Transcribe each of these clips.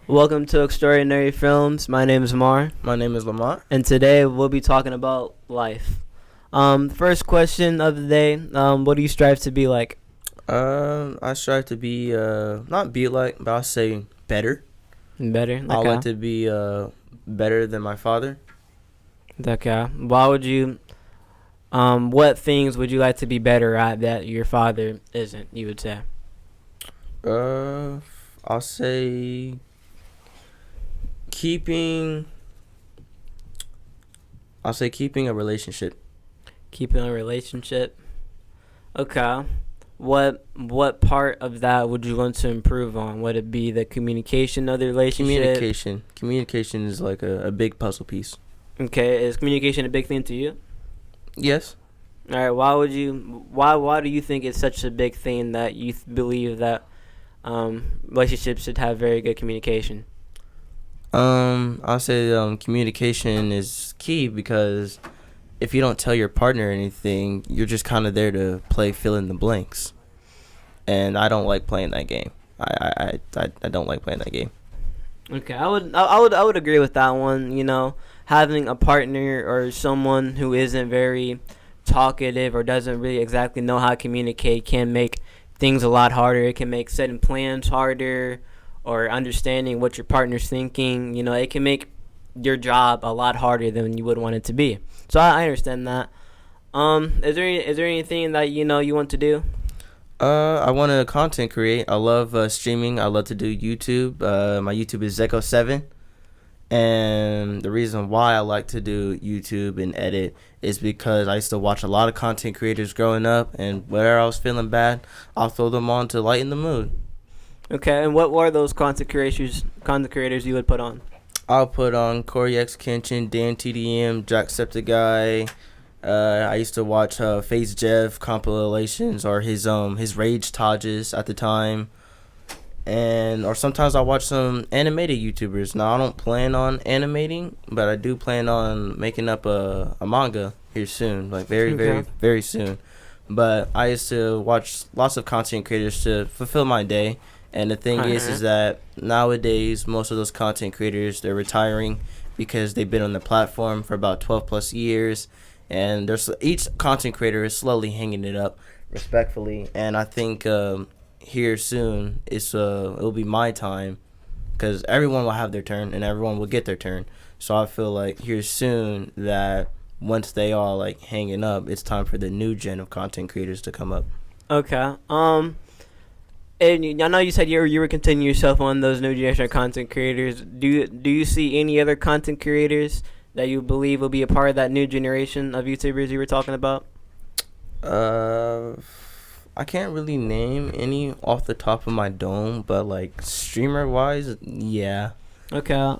Welcome to Extraordinary Films. My name is Mar, My name is Lamont. and today we'll be talking about life. First question of the day: what do you strive to be like? I strive to be not be like, but I'll say better. Better. I like to be better than my father. Okay. Why would you? What things would you like to be better at that your father isn't? You would say. Uh, I'll say keeping. I'll say keeping a relationship. Keeping a relationship. Okay. What part of that would you want to improve on? Would it be the communication of the relationship? Communication is like a big puzzle piece. Okay. Is communication a big thing to you? Yes. All right. Why do you think it's such a big thing that you believe that relationships should have very good communication? I'll say communication is key because if you don't tell your partner anything, you're just kind of there to play fill in the blanks, and I don't like playing that game. I don't like playing that game. Okay, I would agree with that one. You know, having a partner or someone who isn't very talkative or doesn't really exactly know how to communicate can make things a lot harder. It can make setting plans harder or understanding what your partner's thinking. You know, it can make your job a lot harder than you would want it to be. So I understand that. Is there anything that you want to do? I want to content create. I love streaming. I love to do YouTube. My YouTube is Zeko7. And the reason why I like to do YouTube and edit is because I used to watch a lot of content creators growing up, and whenever I was feeling bad, I'll throw them on to lighten the mood. Okay, and what were those content creators you would put on? I'll put on Corey X Kenshin, Dan TDM, Jacksepticeye. I used to watch FaZe Jeff compilations or his Rage Tages at the time. Or sometimes I watch some animated YouTubers. Now I don't plan on animating, but I do plan on making up a manga here soon, like very soon. But I used to watch lots of content creators to fulfill my day. And the thing is that nowadays most of those content creators, they're retiring because they've been on the platform for about 12 plus years, and each content creator is slowly hanging it up respectfully. And I think here soon it'll be my time, because everyone will have their turn and everyone will get their turn. So I feel like here soon that once they all like hanging up, it's time for the new gen of content creators to come up. Okay. And I know you said you were continuing yourself on those new generation of content creators. Do you see any other content creators that you believe will be a part of that new generation of YouTubers you were talking about? I can't really name any off the top of my dome, but like streamer wise, yeah. Okay.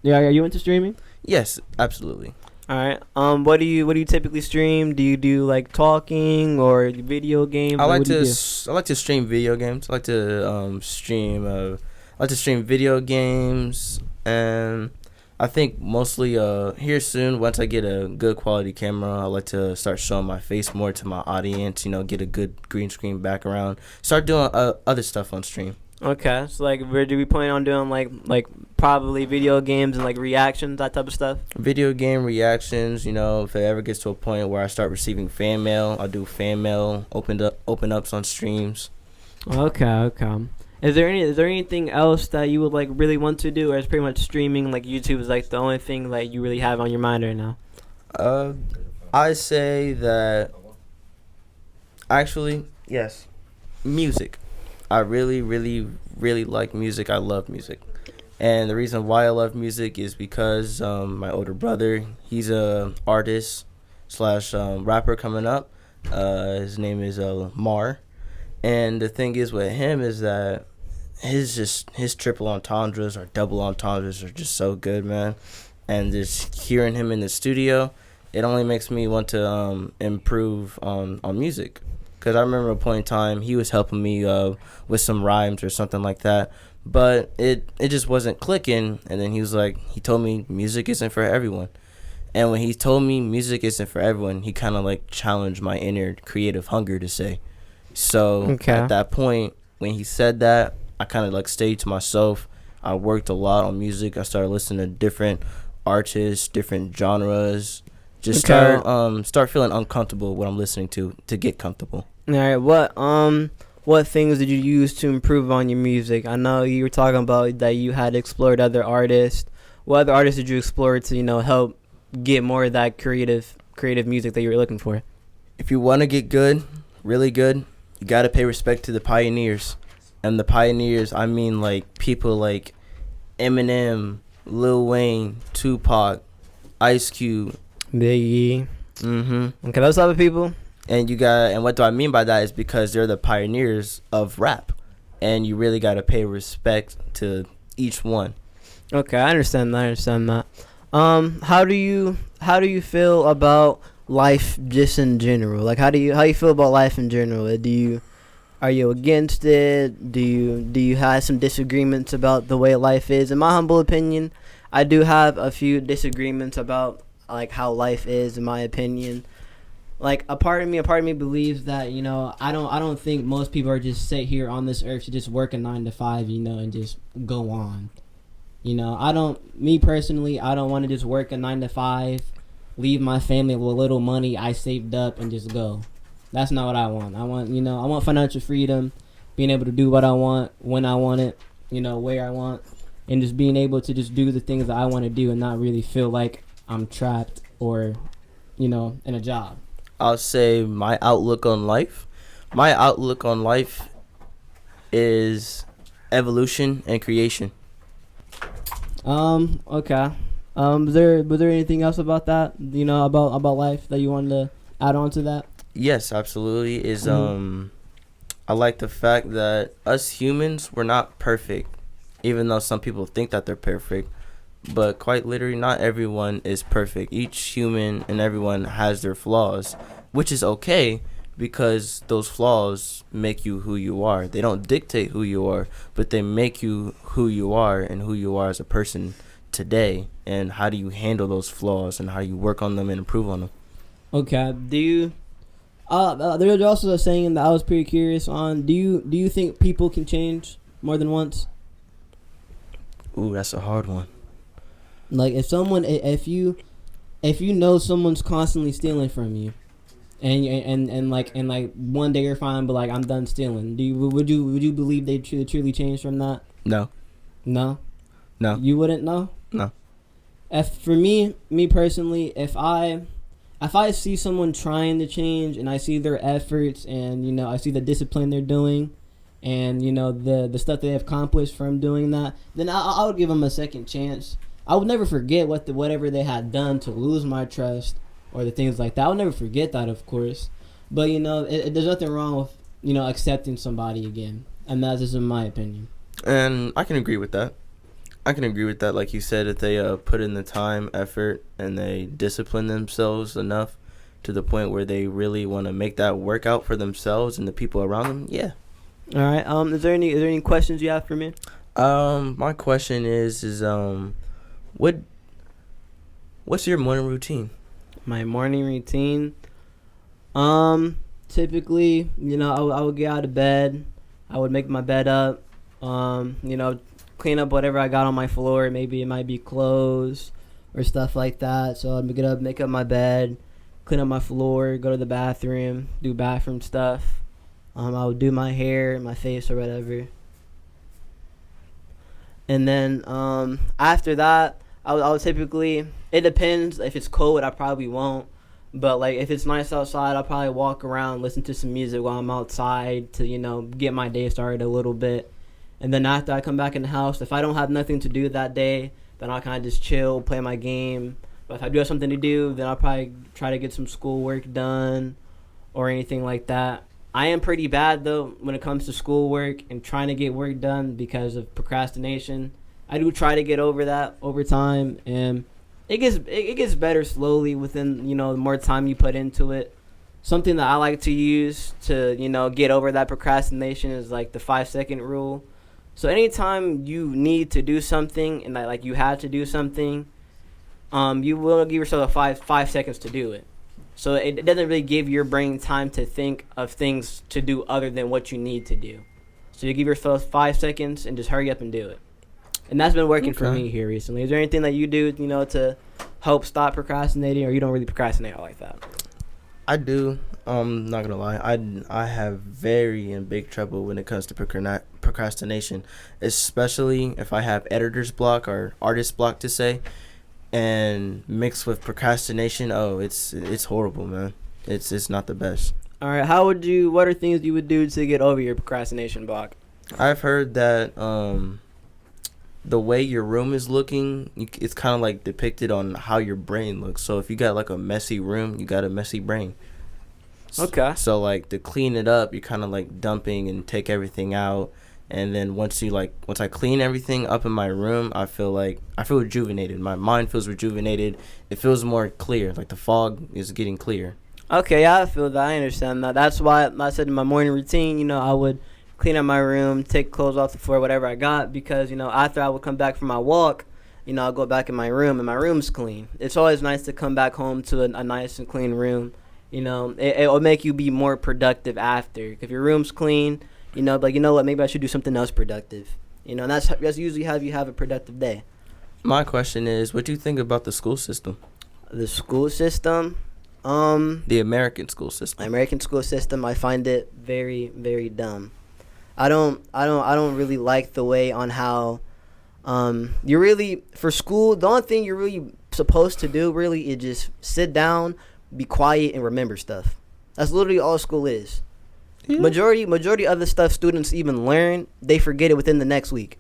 Yeah. Are you into streaming? Yes, absolutely. All right. What do you typically stream? Do you do like talking or video games? I like to stream video games. I like to stream video games, and I think mostly here soon, once I get a good quality camera, I like to start showing my face more to my audience. You know, get a good green screen background. Start doing other stuff on stream. Okay, so like, where do we plan on doing like probably video games and like reactions, that type of stuff? Video game reactions. You know, if it ever gets to a point where I start receiving fan mail, I'll do fan mail, open ups on streams. Okay. Is there anything else that you would like really want to do, or is pretty much streaming like YouTube is like the only thing like you really have on your mind right now? I say that actually yes, music. I really, really, really like music. I love music. And the reason why I love music is because my older brother, he's a artist slash rapper coming up. His name is Mar. And the thing is with him is that his triple entendres or double entendres are just so good, man. And just hearing him in the studio, it only makes me want to improve on music. Because I remember a point in time, he was helping me with some rhymes or something like that. But it just wasn't clicking. And then he told me music isn't for everyone. And when he told me music isn't for everyone, he kind of like challenged my inner creative hunger to say. So at that point, when he said that, I kind of like stayed to myself. I worked a lot on music. I started listening to different artists, different genres. Just Okay. start feeling uncomfortable with what I'm listening to get comfortable. All right. What things did you use to improve on your music? I know you were talking about that you had explored other artists. What other artists did you explore to help get more of that creative music that you were looking for? If you want to get good, really good, you got to pay respect to the pioneers. And the pioneers, I mean like people like Eminem, Lil Wayne, Tupac, Ice Cube. Biggie. Mm-hmm. Okay, those type of people. And what do I mean by that is because they're the pioneers of rap. And you really got to pay respect to each one. Okay, I understand that. How do you feel about life just in general? Like, how you feel about life in general? Are you against it? Do you have some disagreements about the way life is? In my humble opinion, I do have a few disagreements about like how life is. In my opinion, like a part of me believes that I don't think most people are just sit here on this earth to just work a 9 to 5, and just go on. Me personally, I don't want to just work a 9 to 5, leave my family with little money I saved up and just go. That's not what I want. I want financial freedom, being able to do what I want, when I want it, where I want, and just being able to just do the things that I want to do and not really feel like I'm trapped or, in a job. I'll say my outlook on life. My outlook on life is evolution and creation. Okay. Was there anything else about that? About life that you wanted to add on to that? Yes, absolutely. I like the fact that us humans, we're not perfect, even though some people think that they're perfect. But quite literally, not everyone is perfect. Each human and everyone has their flaws, which is okay because those flaws make you who you are. They don't dictate who you are, but they make you who you are and who you are as a person today. And how do you handle those flaws and how you work on them and improve on them? Okay. Do you? There's also a saying that I was pretty curious on. Do you think people can change more than once? Ooh, that's a hard one. Like if you know someone's constantly stealing from you, and like one day you're fine, but like I'm done stealing. Would you believe they truly change from that? No. No. No. You wouldn't know? No. For me personally, if I see someone trying to change and I see their efforts and I see the discipline they're doing and the stuff they have accomplished from doing that, then I would give them a second chance. I would never forget whatever they had done to lose my trust or the things like that. I would never forget that, of course. But there's nothing wrong with accepting somebody again, and that's just in my opinion. And I can agree with that. Like you said, if they put in the time, effort, and they discipline themselves enough to the point where they really want to make that work out for themselves and the people around them, yeah. All right. Is there any questions you have for me? My question is what's your morning routine? My morning routine. Typically, I would get out of bed. I would make my bed up. Clean up whatever I got on my floor. Maybe it might be clothes or stuff like that. So I'd get up, make up my bed, clean up my floor, go to the bathroom, do bathroom stuff. I would do my hair, my face, or whatever. And then after that, I would typically, it depends. If it's cold, I probably won't. But like if it's nice outside, I'll probably walk around, listen to some music while I'm outside to get my day started a little bit. And then after I come back in the house, if I don't have nothing to do that day, then I'll kind of just chill, play my game. But if I do have something to do, then I'll probably try to get some schoolwork done or anything like that. I am pretty bad, though, when it comes to schoolwork and trying to get work done because of procrastination. I do try to get over that over time, and it gets better slowly within, the more time you put into it. Something that I like to use to, get over that procrastination is like the 5-second rule. So anytime you need to do something and that, like, you have to do something, you will give yourself a 5 seconds to do it. So it doesn't really give your brain time to think of things to do other than what you need to do. So you give yourself 5 seconds and just hurry up and do it. And that's been working for Okay. me here recently. Is there anything that you do, to help stop procrastinating, or you don't really procrastinate like that? I do. Not gonna lie. I have very in big trouble when it comes to procrastination, especially if I have editor's block or artist block to say, and mixed with procrastination. Oh, it's horrible, man. It's not the best. All right, what are things you would do to get over your procrastination block? I've heard that the way your room is looking, it's kind of like depicted on how your brain looks. So if you got like a messy room, you got a messy brain. Okay. So like to clean it up, you're kind of like dumping and take everything out, and then once I clean everything up in my room, I feel rejuvenated. My mind feels rejuvenated. It feels more clear. Like the fog is getting clear. Okay, yeah, I feel that. I understand that. That's why I said in my morning routine, I would clean up my room, take clothes off the floor, whatever I got, because, after I would come back from my walk, I'll go back in my room, and my room's clean. It's always nice to come back home to a nice and clean room. It'll make you be more productive after. If your room's clean, what, maybe I should do something else productive. And that's usually how you have a productive day. My question is, what do you think about the school system? The school system, The American school system. American school system, I find it very, very dumb. I don't really like the way on how you really, for school, the only thing you're really supposed to do really is just sit down, be quiet, and remember stuff. That's literally all school is. Yeah. Majority of the stuff students even learn, they forget it within the next week.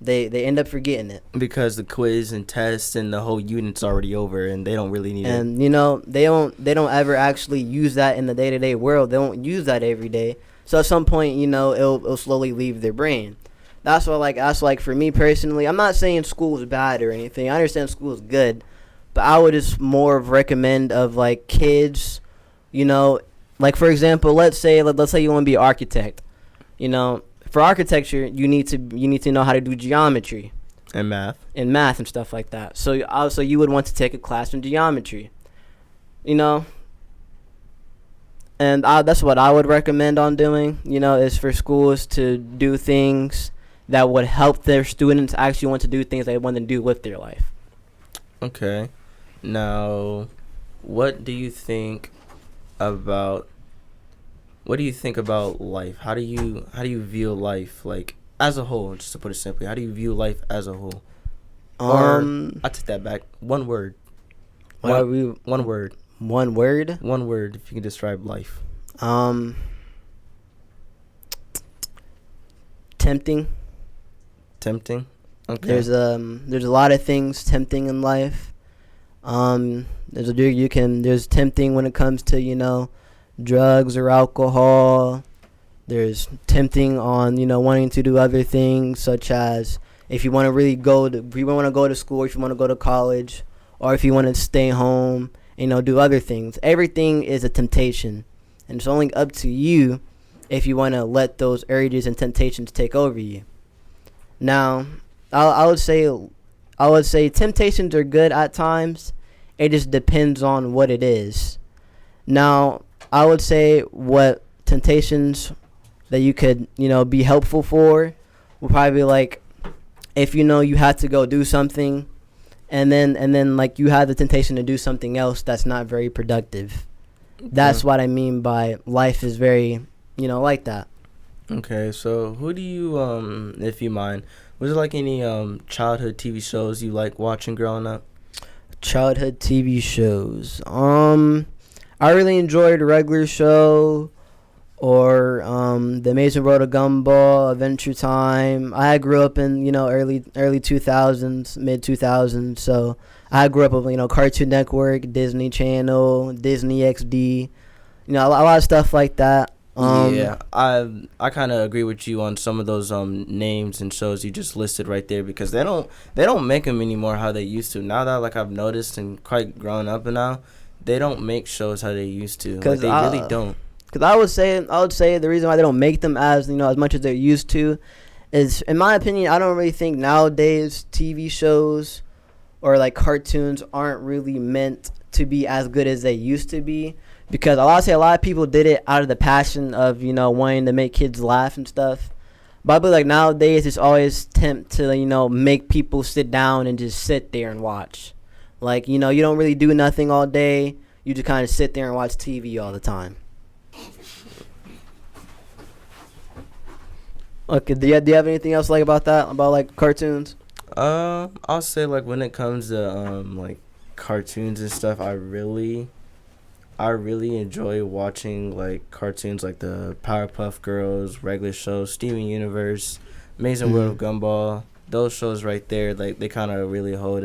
They end up forgetting it. Because the quiz and tests and the whole unit's already over, and they don't really need it. And they don't ever actually use that in the day-to-day world. They don't use that every day. So at some point, it'll slowly leave their brain. That's why, for me personally, I'm not saying school is bad or anything. I understand school is good, but I would just more of recommend of like kids, like for example, let's say you want to be an architect. For architecture, you need to know how to do geometry And math. and math and stuff like that. So also you would want to take a class in geometry. And that's what I would recommend on doing, is for schools to do things that would help their students actually want to do things they want to do with their life. Okay. Now, what do you think about life? How do you view life, like, as a whole, just to put it simply? How do you view life as a whole? Or I take that back. One word. One word. One word? One word, if you can describe life. Tempting. Tempting? Okay. There's a lot of things tempting in life. There's tempting when it comes to, drugs or alcohol. There's tempting on, wanting to do other things, such as if you want to go to school, if you want to go to college, or if you want to stay home, do other things. Everything is a temptation, and it's only up to you if you want to let those urges and temptations take over you. Now, I would say temptations are good at times. It just depends on what it is. Now, I would say what temptations that you could, be helpful for would probably be like if you had to go do something, and then like you have the temptation to do something else that's not very productive. That's what I mean by life is very, like that. Okay, so who do you, if you mind, was there like any childhood TV shows you like watching growing up? Childhood TV shows. I really enjoyed Regular Show, or The Amazing World of Gumball, Adventure Time. I grew up in early 2000s, mid 2000s, so I grew up with Cartoon Network, Disney Channel, Disney XD, a lot of stuff like that. Yeah, I kind of agree with you on some of those names and shows you just listed right there, because they don't make them anymore how they used to. Now that like I've noticed and quite grown up and now, they don't make shows how they used to. Like, they really don't. Because I would say the reason why they don't make them as as much as they're used to is, in my opinion, I don't really think nowadays TV shows or like cartoons aren't really meant to be as good as they used to be. Because a lot of people did it out of the passion of wanting to make kids laugh and stuff. But like nowadays, it's always tempt to make people sit down and just sit there and watch. Like you don't really do nothing all day. You just kind of sit there and watch TV all the time. Okay, do you have anything else like about that? About like cartoons? I'll say like when it comes to like cartoons and stuff, I really enjoy watching like cartoons like the Powerpuff Girls, regular shows, Steven Universe, Amazing World of Gumball. Those shows right there, like they kind of really hold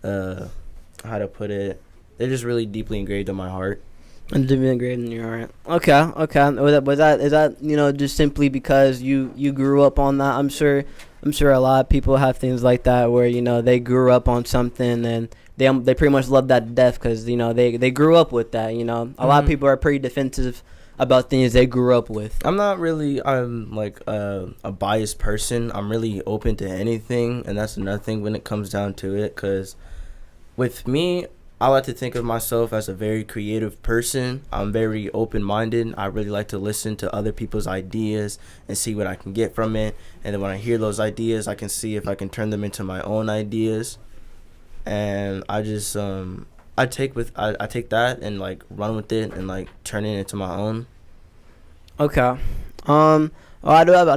how to put it. They're just really deeply engraved in my heart. And deeply engraved in your heart. Okay. Is that just simply because you grew up on that? I'm sure a lot of people have things like that where they grew up on something and they pretty much love that to death because they grew up with that. A lot of people are pretty defensive about things they grew up with. I'm like a biased person. I'm really open to anything, and that's another thing when it comes down to it. Because with me, I like to think of myself as a very creative person. I'm very open-minded. I really like to listen to other people's ideas and see what I can get from it. And then when I hear those ideas, I can see if I can turn them into my own ideas. And I just I take that and like run with it and like turn it into my own. Okay. I do have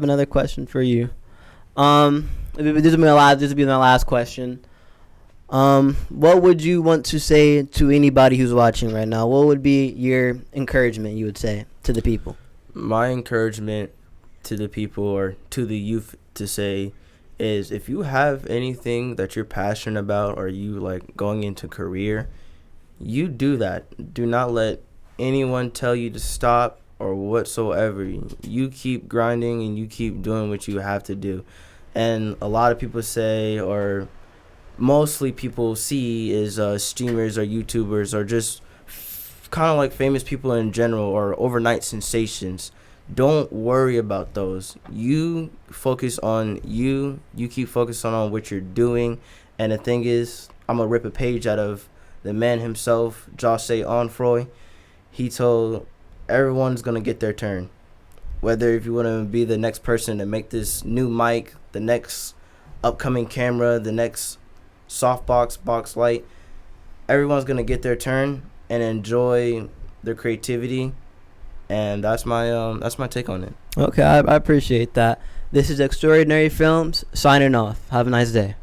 another question for you. This will be my last question. What would you want to say to anybody who's watching right now? What would be your encouragement you would say to the people? My encouragement to the people or to the youth to say is if you have anything that you're passionate about or you like going into career, you do that. Do not let anyone tell you to stop or whatsoever. You keep grinding and you keep doing what you have to do. And a lot of people say, or mostly people see, is streamers or YouTubers or just kind of like famous people in general or overnight sensations. Don't worry about those. You focus on you. You keep focusing on what you're doing. And the thing is, I'm going to rip a page out of the man himself, Jose Onfroy. He told everyone's going to get their turn. Whether if you want to be the next person to make this new mic, the next upcoming camera, the next softbox, box light, everyone's going to get their turn and enjoy their creativity. And that's my take on it. Okay, I appreciate that. This is Extraordinary Films signing off. Have a nice day.